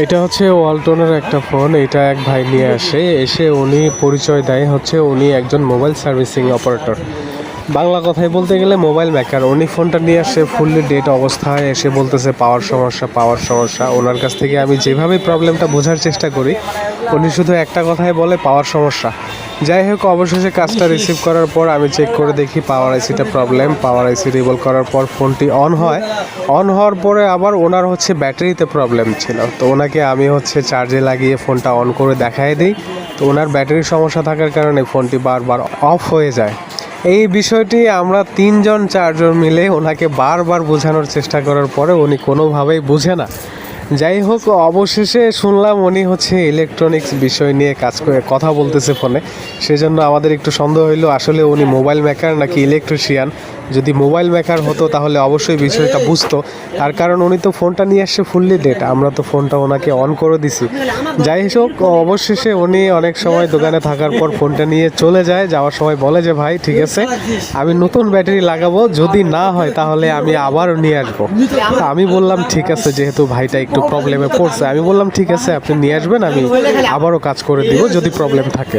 এটা হচ্ছে ওয়ালটনের একটা ফোন। এটা এক ভাই নিয়ে এসে উনি পরিচয় দেয় হচ্ছে উনি একজন মোবাইল সার্ভিসিং অপারেটর, বাংলা কথায় বলতে গেলে মোবাইল মেকার। উনি ফোনটা নিয়ে আসে ফুললি ডেড অবস্থায়, এসে বলতেছে পাওয়ার সমস্যা। ওনার কাছ থেকে আমি যেভাবে প্রবলেমটা বোঝার চেষ্টা করি, উনি শুধু একটা কথাই বলে পাওয়ার সমস্যা। যাই হোক, অবশেষে কাজটা রিসিভ করার পর আমি চেক করে দেখি পাওয়ার আইসিটা প্রবলেম। পাওয়ার আইসি রিভলভ করার পর ফোনটি অন হয়। অন হওয়ার পরে আবার ওনার হচ্ছে ব্যাটারিতে প্রবলেম ছিল, তো ওনাকে আমি হচ্ছে চার্জে লাগিয়ে ফোনটা অন করে দেখাই দিই। তো ওনার ব্যাটারির সমস্যা থাকার কারণে ফোনটি বারবার অফ হয়ে যায়। এই বিষয়টি আমরা 3-4জন মিলে ওনাকে বারবার বোঝানোর চেষ্টা করার পরে উনি কোনোভাবেই বোঝে না। যাই হোক, অবশেষে শুনলাম উনি হচ্ছে ইলেকট্রনিক্স বিষয় নিয়ে কথা বলতেছে ফোনে। সেজন্য আমাদের একটু সন্দেহ হইলো আসলে উনি মোবাইল মেকার নাকি ইলেকট্রিশিয়ান। যদি মোবাইল মেকার হতো তাহলে অবশ্যই বিষয়টা বুঝতো, তার কারণ উনি তো ফোনটা নিয়ে আসছে ফুললি ডেট, আমরা তো ফোনটা ওনাকে অন করে দিছি। যাই হোক, অবশেষে উনি অনেক সময় দোকানে থাকার পর ফোনটা নিয়ে চলে যায়। যাওয়ার সময় বলে যে ভাই ঠিক আছে, আমি নতুন ব্যাটারি লাগাবো, যদি না হয় তাহলে আমি আবারও নিয়ে আসবো। তা আমি বললাম ঠিক আছে, যেহেতু ভাইটা একটু প্রবলেমে পড়ছে, আমি বললাম ঠিক আছে আপনি নিয়ে আসবেন, আমি আবারও কাজ করে দিব যদি প্রবলেম থাকে।